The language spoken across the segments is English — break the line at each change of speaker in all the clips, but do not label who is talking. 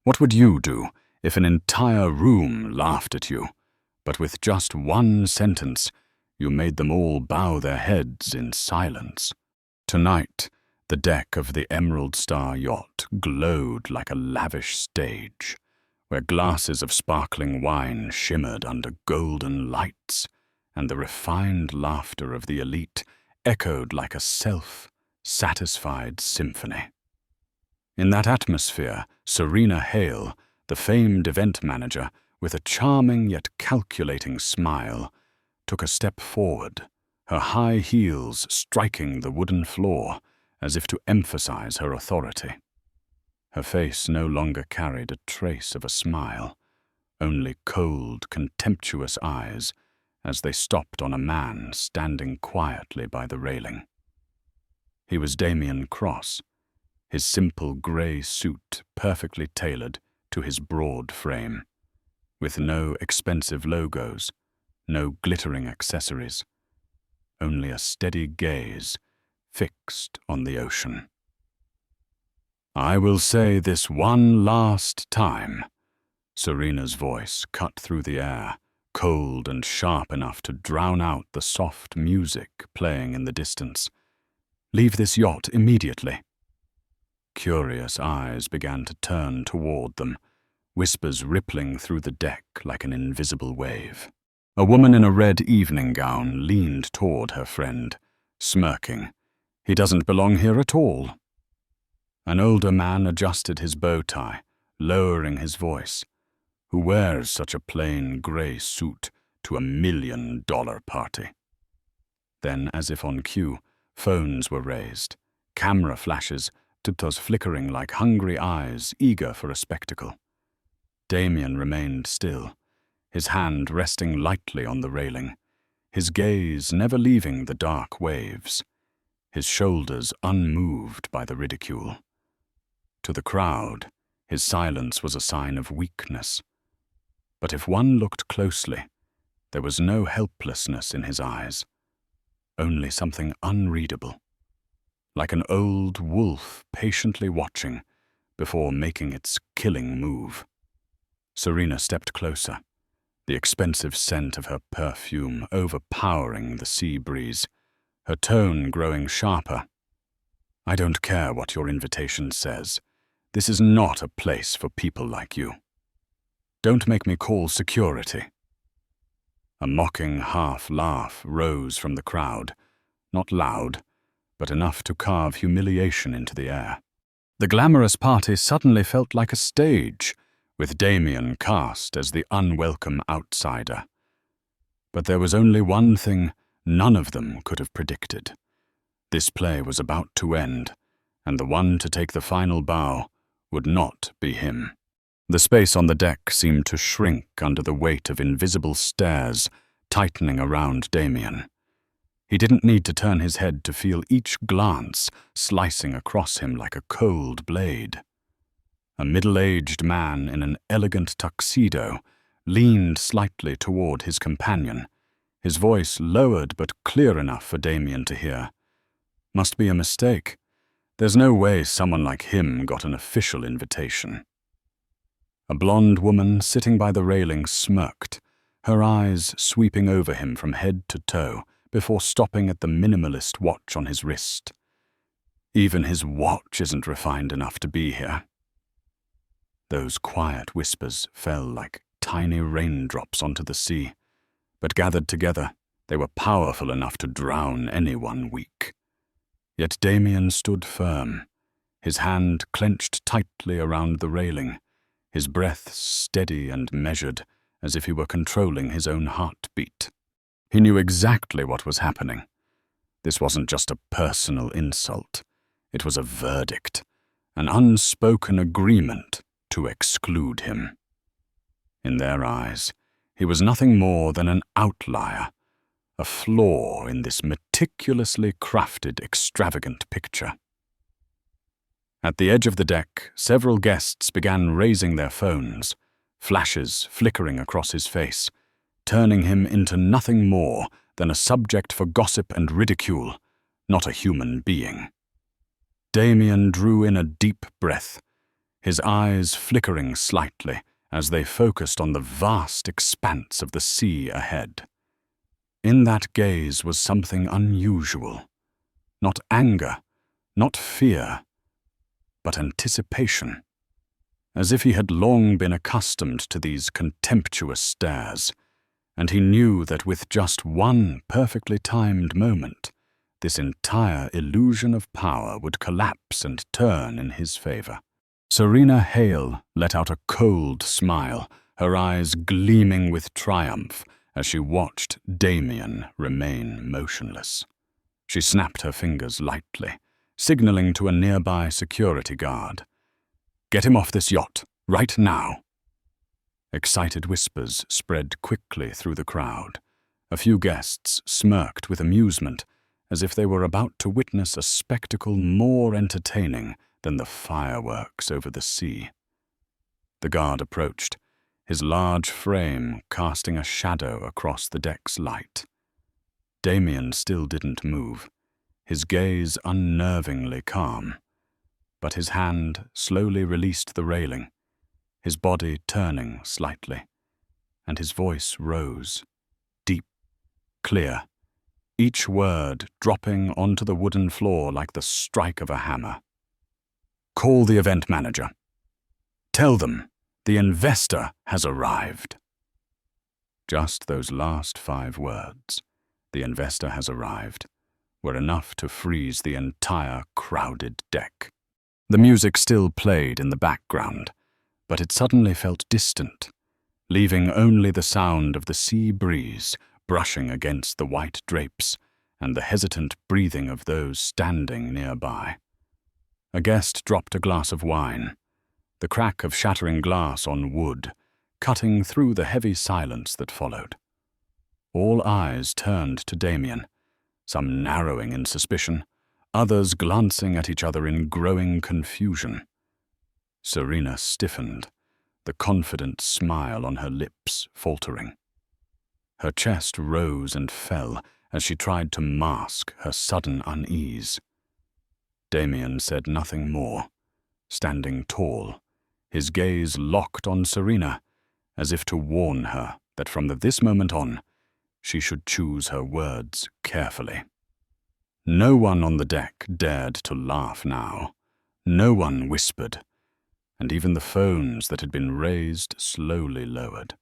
What would you do if an entire room laughed at you, but with just one sentence, you made them all bow their heads in silence? Tonight, the deck of the Emerald Star yacht glowed like a lavish stage, where glasses of sparkling wine shimmered under golden lights, and the refined laughter of the elite echoed like a self-satisfied symphony. In that atmosphere, Serena Hale, the famed event manager, with a charming yet calculating smile, took a step forward, her high heels striking the wooden floor as if to emphasize her authority. Her face no longer carried a trace of a smile, only cold, contemptuous eyes as they stopped on a man standing quietly by the railing. He was Damian Cross, his simple grey suit perfectly tailored to his broad frame, with no expensive logos, no glittering accessories, only a steady gaze fixed on the ocean. "I will say this one last time," Serena's voice cut through the air, cold and sharp enough to drown out the soft music playing in the distance. "Leave this yacht immediately." Curious eyes began to turn toward them, whispers rippling through the deck like an invisible wave. A woman in a red evening gown leaned toward her friend, smirking. "He doesn't belong here at all." An older man adjusted his bow tie, lowering his voice. "Who wears such a plain grey suit to a $1 million party?" Then, as if on cue, phones were raised, camera flashes, tiptoes flickering like hungry eyes eager for a spectacle. Damian remained still, his hand resting lightly on the railing, his gaze never leaving the dark waves, his shoulders unmoved by the ridicule. To the crowd, his silence was a sign of weakness. But if one looked closely, there was no helplessness in his eyes, only something unreadable, like an old wolf patiently watching before making its killing move. Serena stepped closer, the expensive scent of her perfume overpowering the sea breeze, her tone growing sharper. "I don't care what your invitation says. This is not a place for people like you. Don't make me call security." A mocking half-laugh rose from the crowd, not loud, but enough to carve humiliation into the air. The glamorous party suddenly felt like a stage, with Damian cast as the unwelcome outsider. But there was only one thing none of them could have predicted. This play was about to end, and the one to take the final bow would not be him. The space on the deck seemed to shrink under the weight of invisible stares tightening around Damian. He didn't need to turn his head to feel each glance slicing across him like a cold blade. A middle-aged man in an elegant tuxedo leaned slightly toward his companion, his voice lowered but clear enough for Damian to hear. "Must be a mistake. There's no way someone like him got an official invitation." A blonde woman sitting by the railing smirked, her eyes sweeping over him from head to toe before stopping at the minimalist watch on his wrist. "Even his watch isn't refined enough to be here." Those quiet whispers fell like tiny raindrops onto the sea, but gathered together, they were powerful enough to drown anyone weak. Yet Damian stood firm, his hand clenched tightly around the railing, his breath steady and measured, as if he were controlling his own heartbeat. He knew exactly what was happening. This wasn't just a personal insult. It was a verdict, an unspoken agreement to exclude him. In their eyes, he was nothing more than an outlier, a flaw in this meticulously crafted, extravagant picture. At the edge of the deck, several guests began raising their phones, flashes flickering across his face, turning him into nothing more than a subject for gossip and ridicule, not a human being. Damian drew in a deep breath, his eyes flickering slightly as they focused on the vast expanse of the sea ahead. In that gaze was something unusual. Not anger, not fear, but anticipation. As if he had long been accustomed to these contemptuous stares, and he knew that with just one perfectly timed moment, this entire illusion of power would collapse and turn in his favor. Serena Hale let out a cold smile, her eyes gleaming with triumph as she watched Damian remain motionless. She snapped her fingers lightly, signaling to a nearby security guard. "Get him off this yacht, right now." Excited whispers spread quickly through the crowd. A few guests smirked with amusement, as if they were about to witness a spectacle more entertaining than the fireworks over the sea. The guard approached, his large frame casting a shadow across the deck's light. Damian still didn't move, his gaze unnervingly calm, but his hand slowly released the railing, his body turning slightly, and his voice rose, deep, clear, each word dropping onto the wooden floor like the strike of a hammer. "Call the event manager. Tell them the investor has arrived." Just those last 5 words, "The investor has arrived," were enough to freeze the entire crowded deck. The music still played in the background, but it suddenly felt distant, leaving only the sound of the sea breeze brushing against the white drapes and the hesitant breathing of those standing nearby. A guest dropped a glass of wine, the crack of shattering glass on wood, cutting through the heavy silence that followed. All eyes turned to Damian, some narrowing in suspicion, others glancing at each other in growing confusion. Serena stiffened, the confident smile on her lips faltering. Her chest rose and fell as she tried to mask her sudden unease. Damian said nothing more, standing tall, his gaze locked on Serena, as if to warn her that from this moment on, she should choose her words carefully. No one on the deck dared to laugh now. No one whispered, and even the phones that had been raised slowly lowered.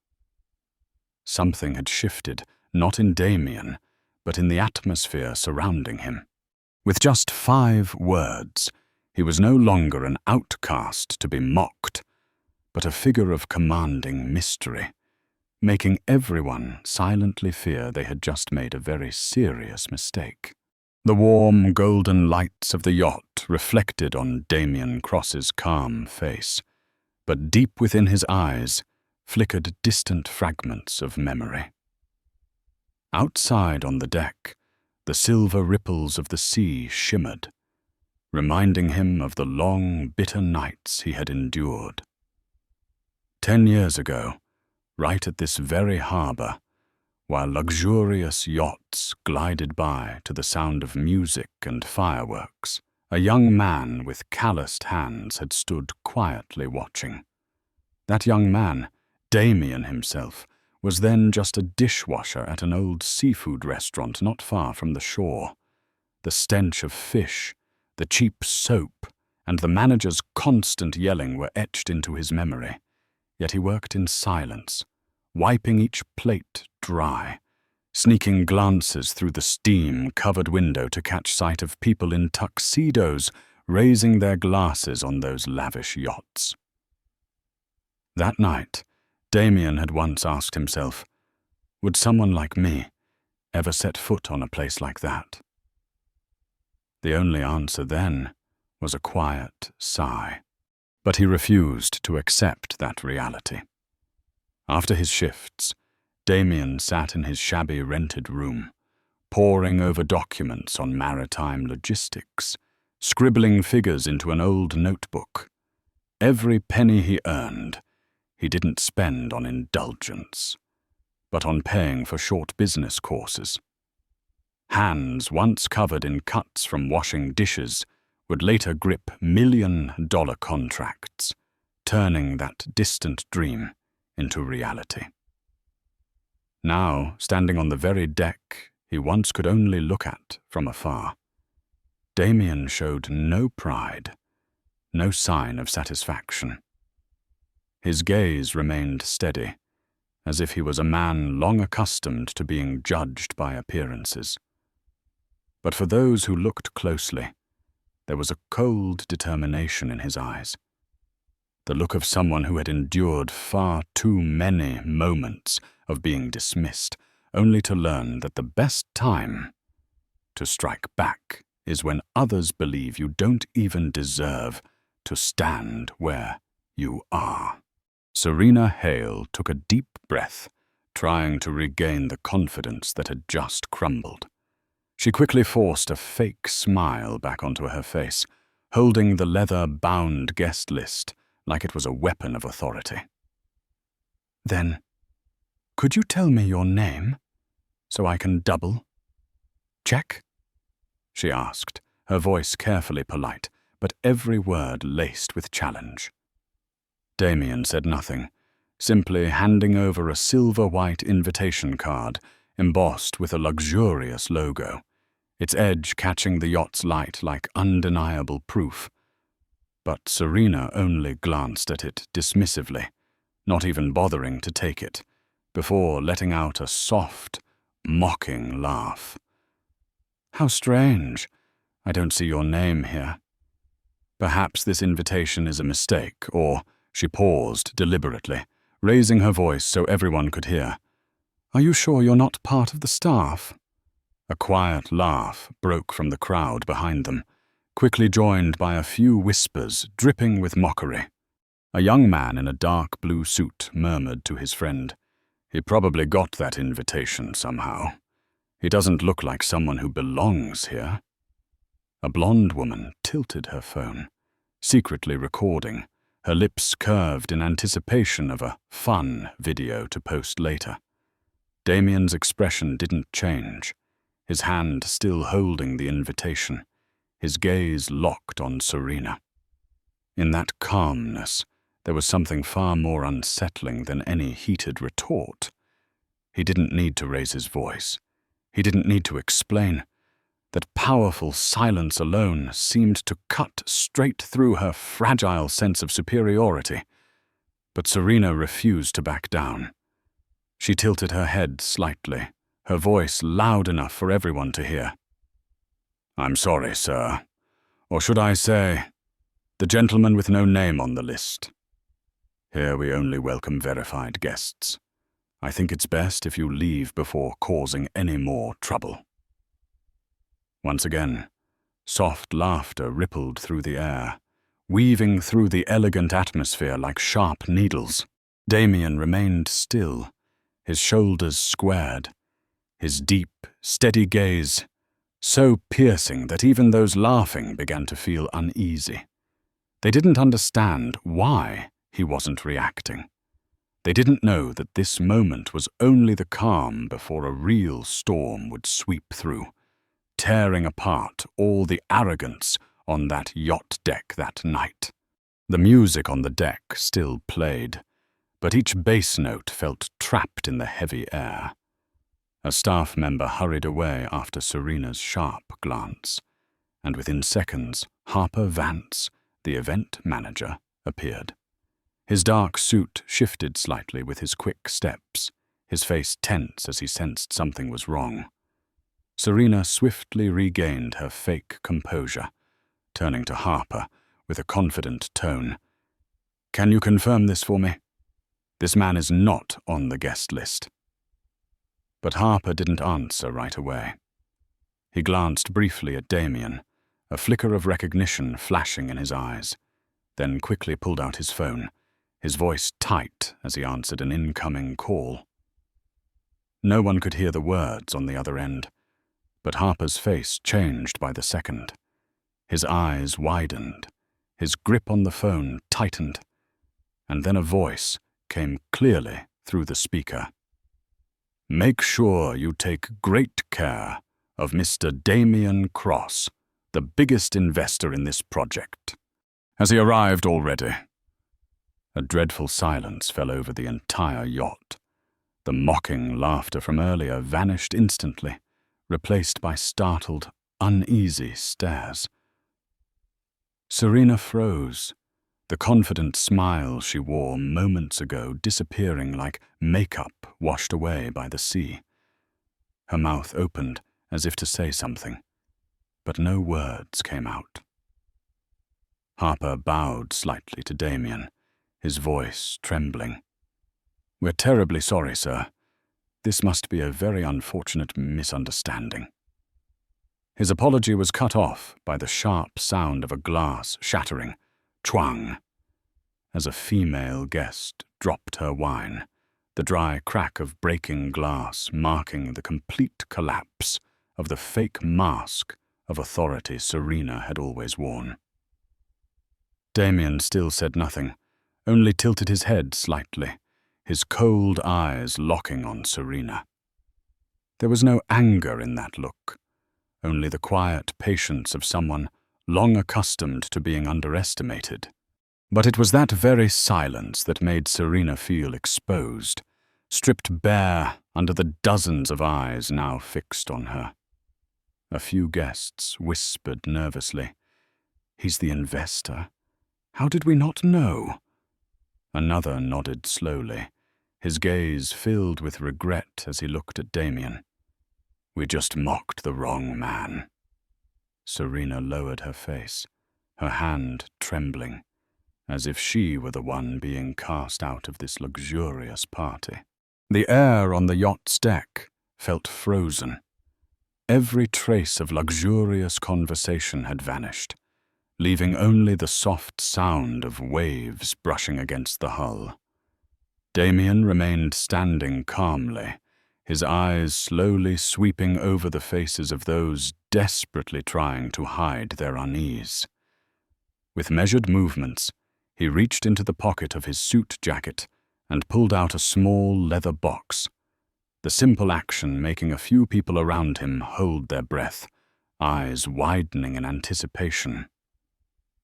Something had shifted, not in Damian, but in the atmosphere surrounding him. With just 5 words, he was no longer an outcast to be mocked, but a figure of commanding mystery, making everyone silently fear they had just made a very serious mistake. The warm, golden lights of the yacht reflected on Damian Cross's calm face, but deep within his eyes flickered distant fragments of memory. Outside on the deck, the silver ripples of the sea shimmered, reminding him of the long, bitter nights he had endured. 10 years ago, right at this very harbor, while luxurious yachts glided by to the sound of music and fireworks, a young man with calloused hands had stood quietly watching. That young man, Damian himself, was then just a dishwasher at an old seafood restaurant not far from the shore. The stench of fish, the cheap soap, and the manager's constant yelling were etched into his memory, yet he worked in silence, wiping each plate dry, sneaking glances through the steam-covered window to catch sight of people in tuxedos raising their glasses on those lavish yachts. That night, Damian had once asked himself, would someone like me ever set foot on a place like that? The only answer then was a quiet sigh, but he refused to accept that reality. After his shifts, Damian sat in his shabby rented room, poring over documents on maritime logistics, scribbling figures into an old notebook. Every penny he earned, he didn't spend on indulgence, but on paying for short business courses. Hands once covered in cuts from washing dishes would later grip $1 million contracts, turning that distant dream into reality. Now, standing on the very deck he once could only look at from afar, Damian showed no pride, no sign of satisfaction. His gaze remained steady, as if he was a man long accustomed to being judged by appearances. But for those who looked closely, there was a cold determination in his eyes, the look of someone who had endured far too many moments of being dismissed, only to learn that the best time to strike back is when others believe you don't even deserve to stand where you are. Serena Hale took a deep breath, trying to regain the confidence that had just crumbled. She quickly forced a fake smile back onto her face, holding the leather-bound guest list like it was a weapon of authority. "Then, could you tell me your name, so I can double check?" she asked, her voice carefully polite, but every word laced with challenge. Damian said nothing, simply handing over a silver-white invitation card embossed with a luxurious logo, its edge catching the yacht's light like undeniable proof. But Serena only glanced at it dismissively, not even bothering to take it, before letting out a soft, mocking laugh. "How strange. I don't see your name here. Perhaps this invitation is a mistake," or she paused deliberately, raising her voice so everyone could hear. "Are you sure you're not part of the staff?" A quiet laugh broke from the crowd behind them, quickly joined by a few whispers dripping with mockery. A young man in a dark blue suit murmured to his friend, "He probably got that invitation somehow. He doesn't look like someone who belongs here." A blonde woman tilted her phone, secretly recording, her lips curved in anticipation of a fun video to post later. Damian's expression didn't change, his hand still holding the invitation, his gaze locked on Serena. In that calmness, there was something far more unsettling than any heated retort. He didn't need to raise his voice. He didn't need to explain. That powerful silence alone seemed to cut straight through her fragile sense of superiority. But Serena refused to back down. She tilted her head slightly, her voice loud enough for everyone to hear. "I'm sorry, sir. Or should I say, the gentleman with no name on the list. Here we only welcome verified guests. I think it's best if you leave before causing any more trouble." Once again, soft laughter rippled through the air, weaving through the elegant atmosphere like sharp needles. Damian remained still, his shoulders squared, his deep, steady gaze so piercing that even those laughing began to feel uneasy. They didn't understand why he wasn't reacting. They didn't know that this moment was only the calm before a real storm would sweep through, tearing apart all the arrogance on that yacht deck that night. The music on the deck still played, but each bass note felt trapped in the heavy air. A staff member hurried away after Serena's sharp glance, and within seconds, Harper Vance, the event manager, appeared. His dark suit shifted slightly with his quick steps, his face tense as he sensed something was wrong. Serena swiftly regained her fake composure, turning to Harper with a confident tone. "Can you confirm this for me? This man is not on the guest list." But Harper didn't answer right away. He glanced briefly at Damian, a flicker of recognition flashing in his eyes, then quickly pulled out his phone, his voice tight as he answered an incoming call. No one could hear the words on the other end, but Harper's face changed by the second. His eyes widened, his grip on the phone tightened, and then a voice came clearly through the speaker. "Make sure you take great care of Mr. Damian Cross, the biggest investor in this project. Has he arrived already?" A dreadful silence fell over the entire yacht. The mocking laughter from earlier vanished instantly, replaced by startled, uneasy stares. Serena froze, the confident smile she wore moments ago disappearing like makeup washed away by the sea. Her mouth opened as if to say something, but no words came out. Harper bowed slightly to Damian, his voice trembling. "We're terribly sorry, sir. This must be a very unfortunate misunderstanding." His apology was cut off by the sharp sound of a glass shattering, twang, as a female guest dropped her wine, the dry crack of breaking glass marking the complete collapse of the fake mask of authority Serena had always worn. Damian still said nothing, only tilted his head slightly, his cold eyes locking on Serena. There was no anger in that look, only the quiet patience of someone long accustomed to being underestimated. But it was that very silence that made Serena feel exposed, stripped bare under the dozens of eyes now fixed on her. A few guests whispered nervously, "He's the investor. How did we not know?" Another nodded slowly, his gaze filled with regret as he looked at Damian. "We just mocked the wrong man." Serena lowered her face, her hand trembling, as if she were the one being cast out of this luxurious party. The air on the yacht's deck felt frozen. Every trace of luxurious conversation had vanished, leaving only the soft sound of waves brushing against the hull. Damian remained standing calmly, his eyes slowly sweeping over the faces of those desperately trying to hide their unease. With measured movements, he reached into the pocket of his suit jacket and pulled out a small leather box, the simple action making a few people around him hold their breath, eyes widening in anticipation.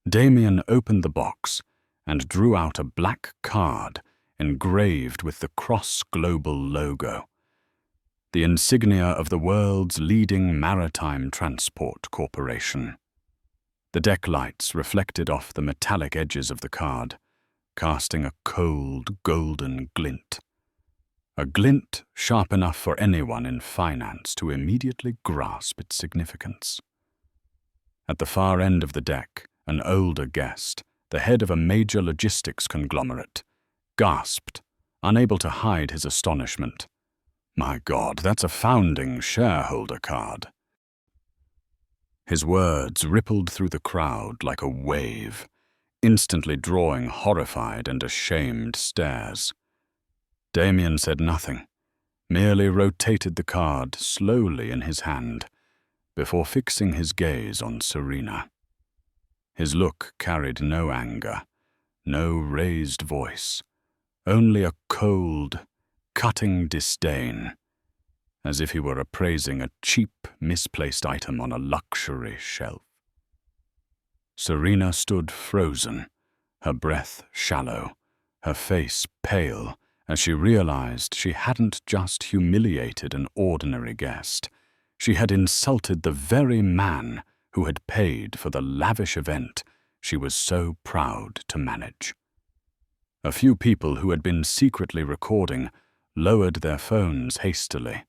Damian opened the box and drew out a black card engraved with the Cross Global logo, the insignia of the world's leading maritime transport corporation. The deck lights reflected off the metallic edges of the card, casting a cold, golden glint. A glint sharp enough for anyone in finance to immediately grasp its significance. At the far end of the deck, an older guest, the head of a major logistics conglomerate, gasped, unable to hide his astonishment. "My God, that's a founding shareholder card." His words rippled through the crowd like a wave, instantly drawing horrified and ashamed stares. Damian said nothing, merely rotated the card slowly in his hand, before fixing his gaze on Serena. His look carried no anger, no raised voice, only a cold, cutting disdain, as if he were appraising a cheap, misplaced item on a luxury shelf. Serena stood frozen, her breath shallow, her face pale, as she realized she hadn't just humiliated an ordinary guest. She had insulted the very man who had paid for the lavish event she was so proud to manage. A few people who had been secretly recording lowered their phones hastily,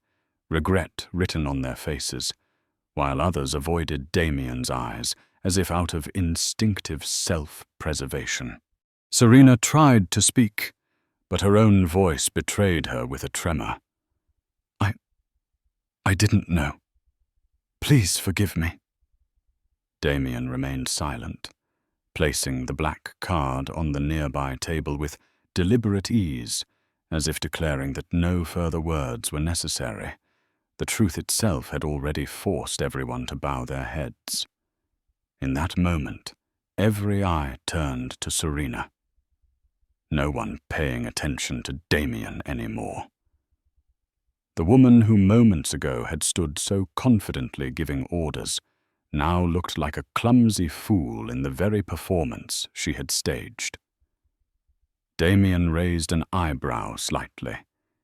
regret written on their faces, while others avoided Damian's eyes as if out of instinctive self-preservation. Serena tried to speak, but her own voice betrayed her with a tremor. I didn't know. Please forgive me." Damian remained silent, placing the black card on the nearby table with deliberate ease, as if declaring that no further words were necessary. The truth itself had already forced everyone to bow their heads. In that moment, every eye turned to Serena. No one paying attention to Damian anymore. The woman who moments ago had stood so confidently giving orders now looked like a clumsy fool in the very performance she had staged. Damian raised an eyebrow slightly,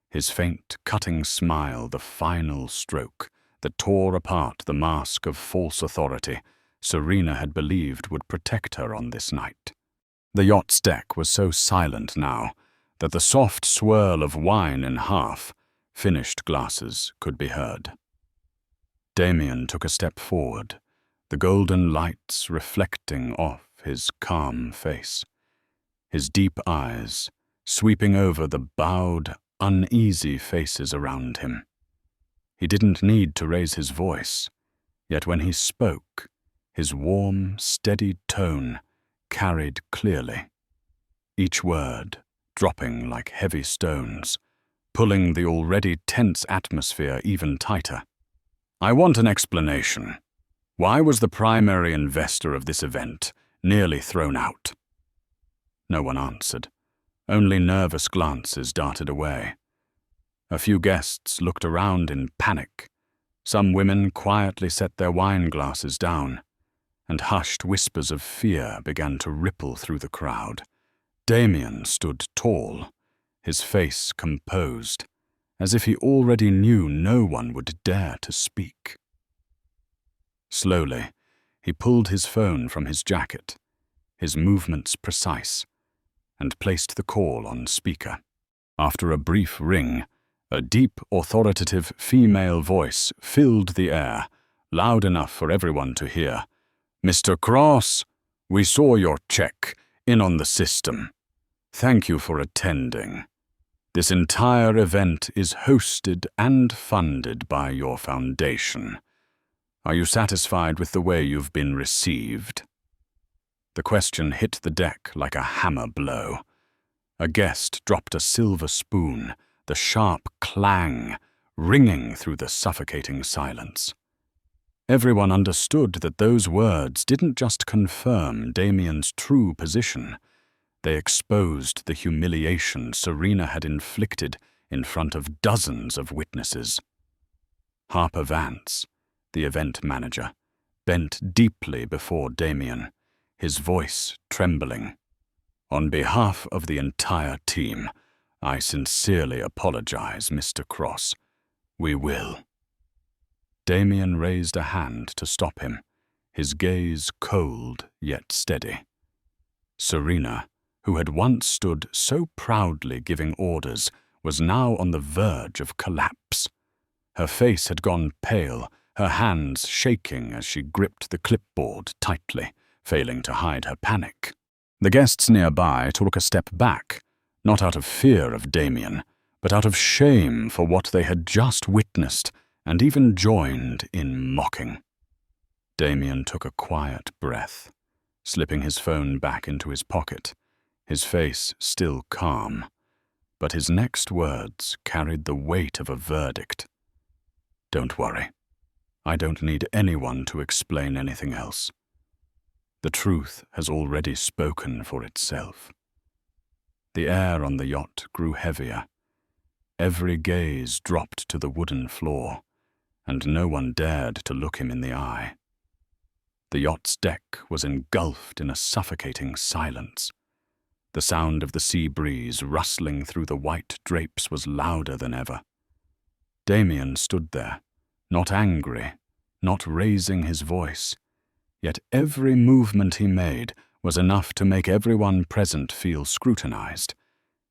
his faint, cutting smile the final stroke that tore apart the mask of false authority Serena had believed would protect her on this night. The yacht's deck was so silent now that the soft swirl of wine in half-finished glasses could be heard. Damian took a step forward, the golden lights reflecting off his calm face, his deep eyes sweeping over the bowed, uneasy faces around him. He didn't need to raise his voice, yet when he spoke, his warm, steady tone carried clearly, each word dropping like heavy stones, pulling the already tense atmosphere even tighter. I want an explanation. Why was the primary investor of this event nearly thrown out? No one answered. Only nervous glances darted away. A few guests looked around in panic. Some women quietly set their wine glasses down, and hushed whispers of fear began to ripple through the crowd. Damian stood tall, his face composed, as if he already knew no one would dare to speak. Slowly, he pulled his phone from his jacket, his movements precise, and placed the call on speaker. After a brief ring, a deep, authoritative female voice filled the air, loud enough for everyone to hear. "Mr. Cross, we saw your check in on the system. Thank you for attending. This entire event is hosted and funded by your foundation. Are you satisfied with the way you've been received?" The question hit the deck like a hammer blow. A guest dropped a silver spoon, the sharp clang ringing through the suffocating silence. Everyone understood that those words didn't just confirm Damian's true position. They exposed the humiliation Serena had inflicted in front of dozens of witnesses. Harper Vance, the event manager, bent deeply before Damian, his voice trembling. "On behalf of the entire team, I sincerely apologize, Mr. Cross. We will." Damian raised a hand to stop him, his gaze cold yet steady. Serena, who had once stood so proudly giving orders, was now on the verge of collapse. Her face had gone pale, her hands shaking as she gripped the clipboard tightly, failing to hide her panic. The guests nearby took a step back, not out of fear of Damian, but out of shame for what they had just witnessed and even joined in mocking. Damian took a quiet breath, slipping his phone back into his pocket, his face still calm, but his next words carried the weight of a verdict. "Don't worry. I don't need anyone to explain anything else. The truth has already spoken for itself." The air on the yacht grew heavier. Every gaze dropped to the wooden floor, and no one dared to look him in the eye. The yacht's deck was engulfed in a suffocating silence. The sound of the sea breeze rustling through the white drapes was louder than ever. Damian stood there, not angry, not raising his voice, yet every movement he made was enough to make everyone present feel scrutinized.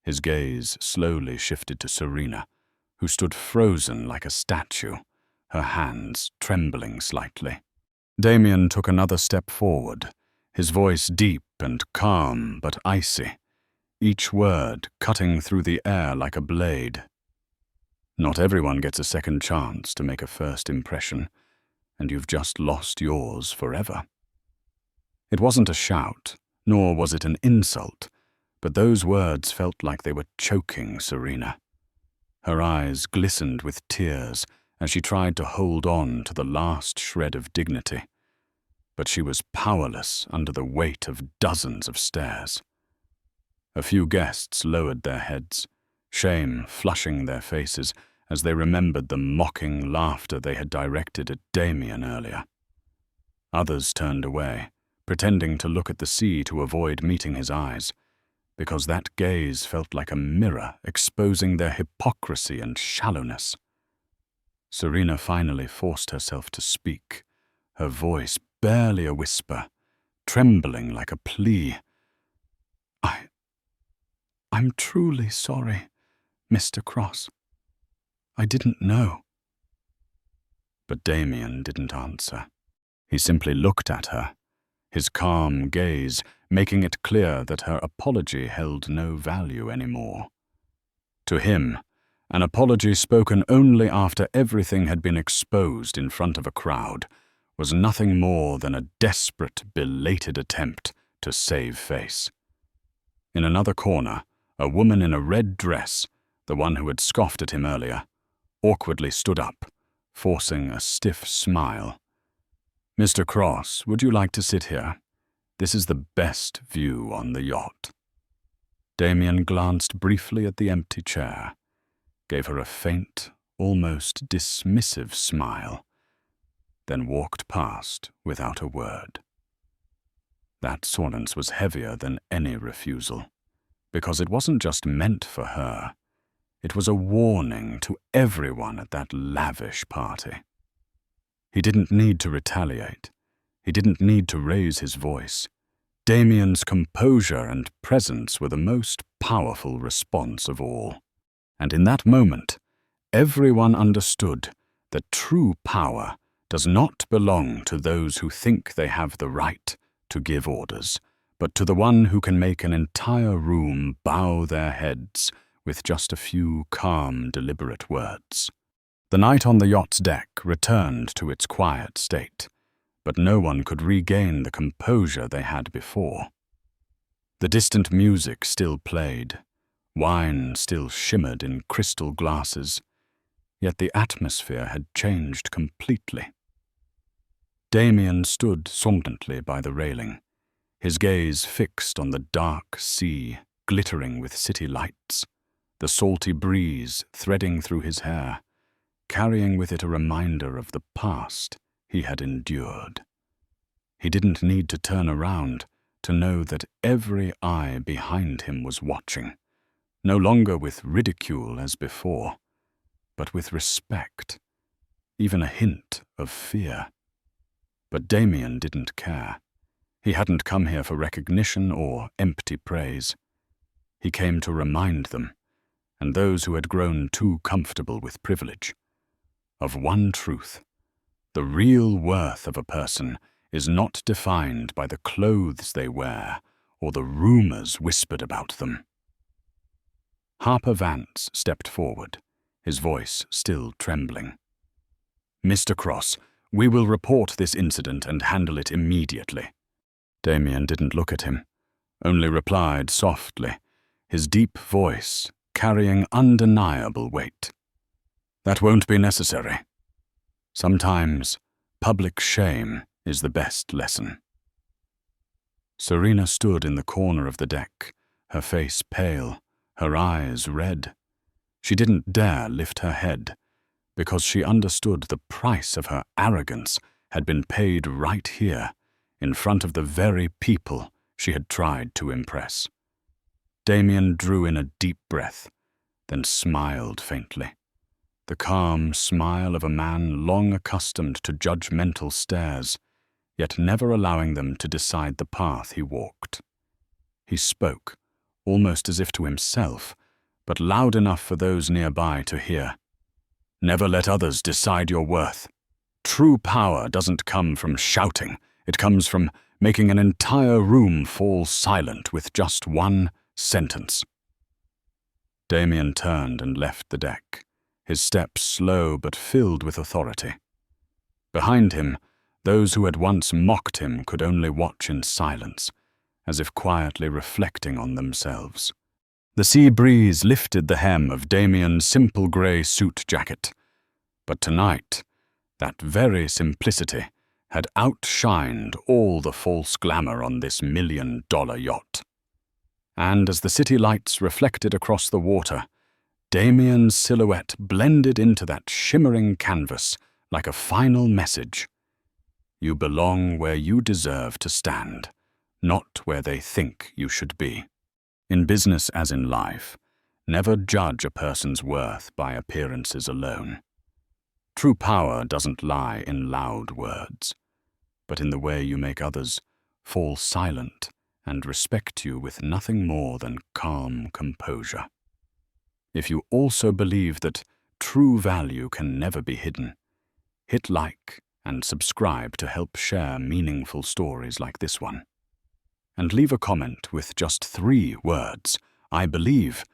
His gaze slowly shifted to Serena, who stood frozen like a statue, her hands trembling slightly. Damian took another step forward, his voice deep and calm but icy, each word cutting through the air like a blade. "Not everyone gets a second chance to make a first impression, and you've just lost yours forever." It wasn't a shout, nor was it an insult, but those words felt like they were choking Serena. Her eyes glistened with tears as she tried to hold on to the last shred of dignity, but she was powerless under the weight of dozens of stares. A few guests lowered their heads, shame flushing their faces as they remembered the mocking laughter they had directed at Damian earlier. Others turned away, pretending to look at the sea to avoid meeting his eyes, because that gaze felt like a mirror exposing their hypocrisy and shallowness. Serena finally forced herself to speak, her voice barely a whisper, trembling like a plea. I'm truly sorry, Mr. Cross. I didn't know." But Damian didn't answer. He simply looked at her, his calm gaze making it clear that her apology held no value anymore. To him, an apology spoken only after everything had been exposed in front of a crowd was nothing more than a desperate, belated attempt to save face. In another corner, a woman in a red dress, the one who had scoffed at him earlier, awkwardly stood up, forcing a stiff smile. "Mr. Cross, would you like to sit here? This is the best view on the yacht." Damian glanced briefly at the empty chair, gave her a faint, almost dismissive smile, then walked past without a word. That silence was heavier than any refusal, because it wasn't just meant for her. It was a warning to everyone at that lavish party. He didn't need to retaliate. He didn't need to raise his voice. Damian's composure and presence were the most powerful response of all. And in that moment, everyone understood that true power does not belong to those who think they have the right to give orders, but to the one who can make an entire room bow their heads with just a few calm, deliberate words. The night on the yacht's deck returned to its quiet state, but no one could regain the composure they had before. The distant music still played, wine still shimmered in crystal glasses, yet the atmosphere had changed completely. Damian stood somnolently by the railing, his gaze fixed on the dark sea glittering with city lights, the salty breeze threading through his hair, carrying with it a reminder of the past he had endured. He didn't need to turn around to know that every eye behind him was watching, no longer with ridicule as before, but with respect, even a hint of fear. But Damian didn't care. He hadn't come here for recognition or empty praise. He came to remind them, and those who had grown too comfortable with privilege, of one truth: the real worth of a person is not defined by the clothes they wear or the rumors whispered about them. Harper Vance stepped forward, his voice still trembling. "Mr. Cross, we will report this incident and handle it immediately." Damian didn't look at him, only replied softly, his deep voice carrying undeniable weight. "That won't be necessary. Sometimes public shame is the best lesson." Serena stood in the corner of the deck, her face pale, her eyes red. She didn't dare lift her head, because she understood the price of her arrogance had been paid right here, in front of the very people she had tried to impress. Damian drew in a deep breath, then smiled faintly, the calm smile of a man long accustomed to judgmental stares, yet never allowing them to decide the path he walked. He spoke, almost as if to himself, but loud enough for those nearby to hear. "Never let others decide your worth. True power doesn't come from shouting. It comes from making an entire room fall silent with just one sentence." Damian turned and left the deck, his steps slow but filled with authority. Behind him, those who had once mocked him could only watch in silence, as if quietly reflecting on themselves. The sea breeze lifted the hem of Damian's simple grey suit jacket, but tonight, that very simplicity had outshined all the false glamour on this $1 million yacht. And as the city lights reflected across the water, Damian's silhouette blended into that shimmering canvas like a final message. You belong where you deserve to stand, not where they think you should be. In business as in life, never judge a person's worth by appearances alone. True power doesn't lie in loud words, but in the way you make others fall silent and respect you with nothing more than calm composure. If you also believe that true value can never be hidden, hit like and subscribe to help share meaningful stories like this one. And leave a comment with just 3 words, "I believe,"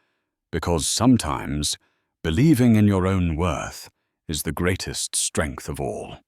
because sometimes believing in your own worth is the greatest strength of all.